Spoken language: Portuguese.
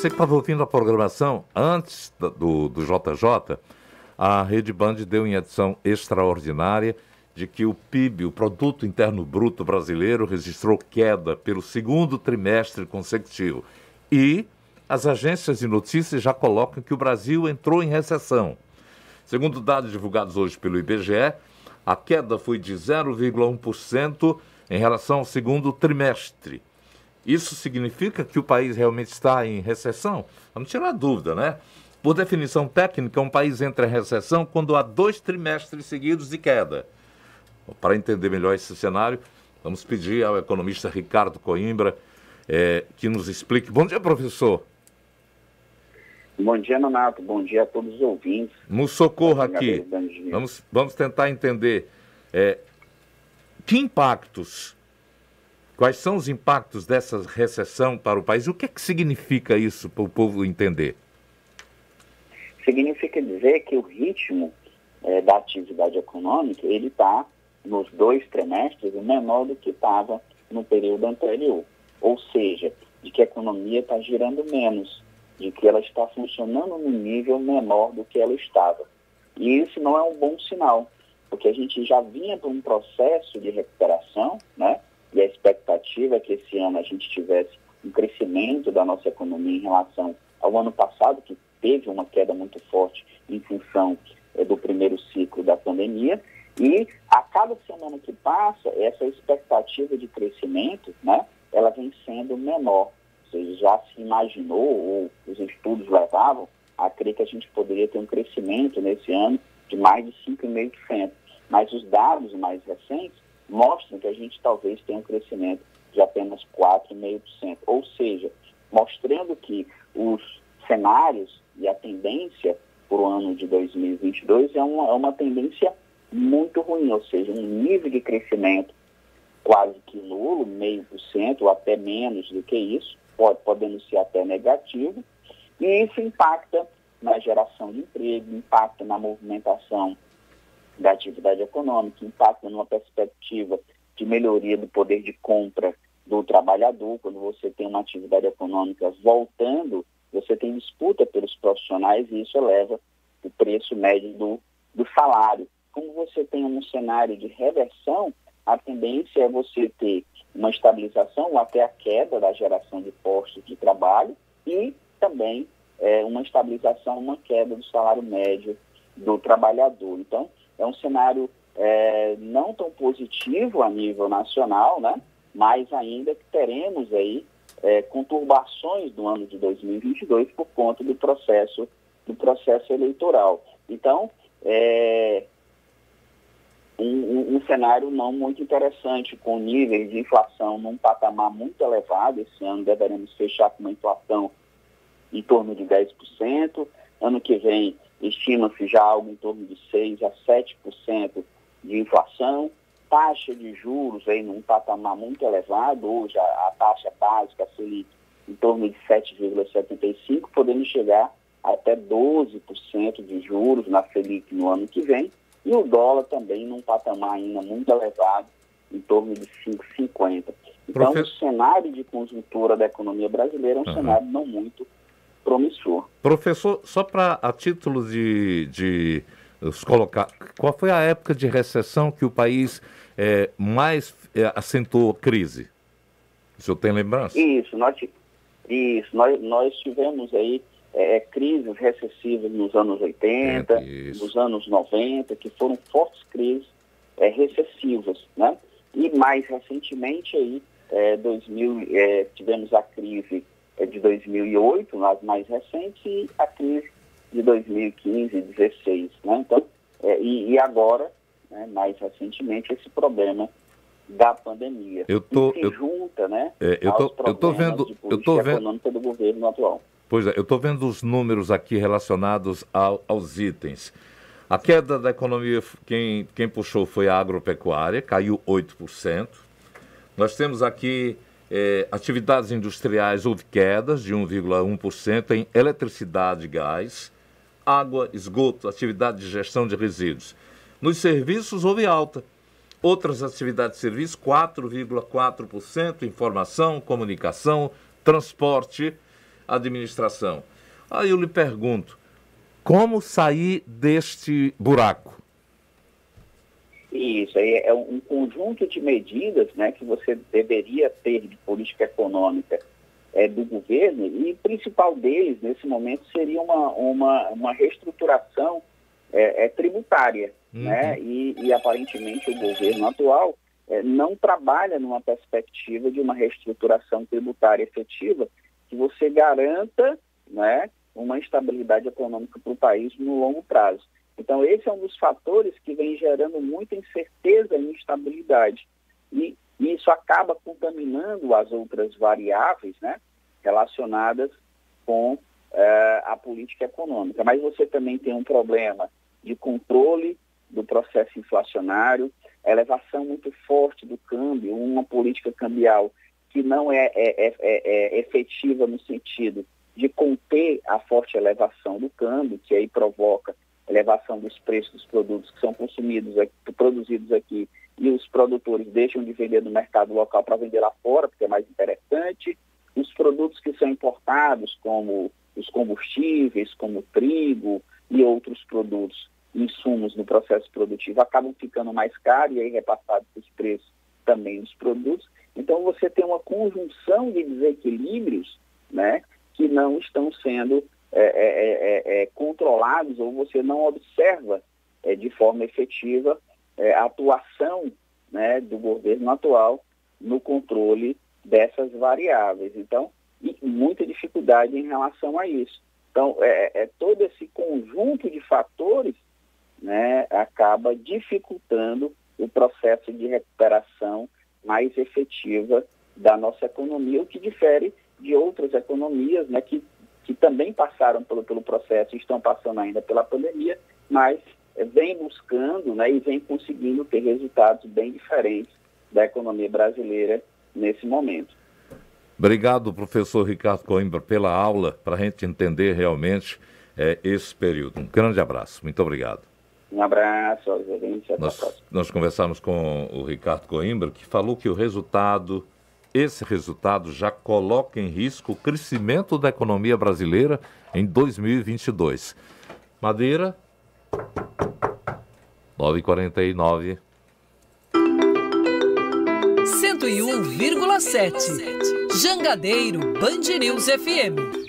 Você que estava ouvindo a programação antes do JJ, a Rede Band deu em edição extraordinária de que o PIB, o Produto Interno Bruto brasileiro, registrou queda pelo segundo trimestre consecutivo. E as agências de notícias já colocam que o Brasil entrou em recessão. Segundo dados divulgados hoje pelo IBGE, a queda foi de 0,1% em relação ao segundo trimestre. Isso significa que o país realmente está em recessão? Vamos tirar dúvida, né? Por definição técnica, um país entra em recessão quando há 2 trimestres seguidos de queda. Para entender melhor esse cenário, vamos pedir ao economista Ricardo Coimbra que nos explique. Bom dia, professor. Bom dia, Nonato. Bom dia a todos os ouvintes. Nos socorra aqui. Vamos tentar entender que impactos, quais são os impactos dessa recessão para o país? O que é que significa isso para o povo entender? Significa dizer que o ritmo da atividade econômica, ele está, nos 2 trimestres, menor do que estava no período anterior. Ou seja, de que a economia está girando menos, de que ela está funcionando num nível menor do que ela estava. E isso não é um bom sinal, porque a gente já vinha por um processo de recuperação, né? E a expectativa é que esse ano a gente tivesse um crescimento da nossa economia em relação ao ano passado, que teve uma queda muito forte em função do primeiro ciclo da pandemia. E a cada semana que passa, essa expectativa de crescimento, né, ela vem sendo menor. Ou seja, já se imaginou, ou os estudos levavam a crer que a gente poderia ter um crescimento nesse ano de mais de 5,5%. Mas os dados mais recentes mostram que a gente talvez tenha um crescimento de apenas 4,5%. Ou seja, mostrando que os cenários e a tendência para o ano de 2022 é uma tendência muito ruim, ou seja, um nível de crescimento quase que nulo, 0,5% ou até menos do que isso, podendo ser até negativo, e isso impacta na geração de emprego, impacta na movimentação da atividade econômica, impacta numa perspectiva de melhoria do poder de compra do trabalhador. Quando você tem uma atividade econômica voltando, você tem disputa pelos profissionais e isso eleva o preço médio do salário. Como você tem um cenário de reversão, a tendência é você ter uma estabilização ou até a queda da geração de postos de trabalho e também uma estabilização, uma queda do salário médio do trabalhador. Então, é um cenário não tão positivo a nível nacional, né? Mas ainda que teremos aí conturbações do ano de 2022 por conta do processo eleitoral. Então, um cenário não muito interessante, com níveis de inflação num patamar muito elevado. Esse ano deveremos fechar com uma inflação em torno de 10%. Ano que vem, estima-se já algo em torno de 6% a 7% de inflação. Taxa de juros aí num patamar muito elevado, hoje a taxa básica, Selic, em torno de 7,75%, podendo chegar até 12% de juros na Selic no ano que vem. E o dólar também num patamar ainda muito elevado, em torno de 5,50. Então, o cenário de conjuntura da economia brasileira é um cenário não muito promissor. Professor, só para a título de colocar, qual foi a época de recessão que o país mais acentuou crise? O senhor tem lembrança? Nós tivemos aí crises recessivas nos anos 80, nos anos 90, que foram fortes crises recessivas, né? E mais recentemente aí, tivemos a crise de 2008, as mais recentes, e a crise de 2015 e 2016, né? Então, e agora, né, mais recentemente, esse problema da pandemia. Junta, né, aos problemas de política econômica do governo atual. Pois é, eu estou vendo os números aqui relacionados aos itens. A queda da economia, quem puxou foi a agropecuária, caiu 8%. Nós temos aqui atividades industriais, houve quedas de 1,1% em eletricidade e gás, água, esgoto, atividade de gestão de resíduos. Nos serviços houve alta. Outras atividades de serviço, 4,4%, informação, comunicação, transporte, administração. Aí eu lhe pergunto, como sair deste buraco? Isso aí é um conjunto de medidas, né, que você deveria ter de política econômica do governo, e o principal deles, nesse momento, seria uma reestruturação tributária. Né? E aparentemente o governo atual não trabalha numa perspectiva de uma reestruturação tributária efetiva que você garanta, né, uma estabilidade econômica para o país no longo prazo. Então, esse é um dos fatores que vem gerando muita incerteza e instabilidade. E isso acaba contaminando as outras variáveis, né, relacionadas com a política econômica. Mas você também tem um problema de controle do processo inflacionário, elevação muito forte do câmbio, uma política cambial que não é efetiva no sentido de conter a forte elevação do câmbio, que aí provoca elevação dos preços dos produtos que são produzidos aqui, e os produtores deixam de vender no mercado local para vender lá fora, porque é mais interessante. Os produtos que são importados, como os combustíveis, como o trigo e outros produtos, insumos no processo produtivo, acabam ficando mais caros e aí repassados os preços também dos produtos. Então você tem uma conjunção de desequilíbrios, né, que não estão sendo controlados, ou você não observa de forma efetiva a atuação, né, do governo atual no controle dessas variáveis. Então, e muita dificuldade em relação a isso. Então, todo esse conjunto de fatores, né, acaba dificultando o processo de recuperação mais efetiva da nossa economia, o que difere de outras economias, né, que também passaram pelo processo e estão passando ainda pela pandemia, mas vem buscando, né, e vem conseguindo ter resultados bem diferentes da economia brasileira nesse momento. Obrigado, professor Ricardo Coimbra, pela aula, para a gente entender realmente esse período. Um grande abraço. Muito obrigado. Um abraço aos ouvintes e até a próxima. Nós conversamos com o Ricardo Coimbra, que falou que esse resultado já coloca em risco o crescimento da economia brasileira em 2022. Madeira, 9h49. 101,7. Jangadeiro Band News FM.